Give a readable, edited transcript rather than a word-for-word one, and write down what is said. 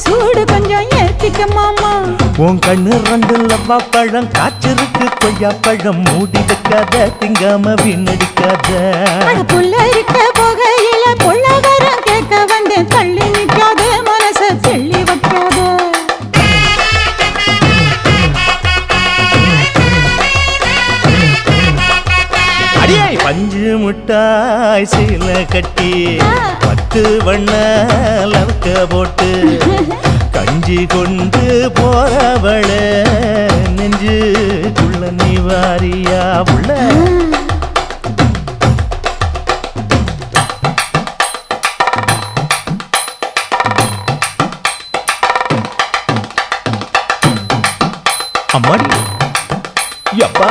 சூடு கொஞ்சம் ஏத்திக்க மாமா. உன் கண்ணு ரெண்டு லவ்வா பழம் காய்ச்சிருக்கு கொய்யா பழம் மூடி வைக்காத திங்காம வீணடிக்காத. புள்ள இருக்க போகையில புள்ள வரம் கேட்க வந்தேன் தள்ளி நிக்காத மனச தெள்ளி வைக்காத. அடியே பஞ்சு முட்டாய் சீல கட்டி 10 வண்ண லவக்க போட்டு கஞ்சி கொண்டு போறவள நெஞ்சுக்குள்ள நீ வாரியா உள்ள. அம்மாடி யப்பா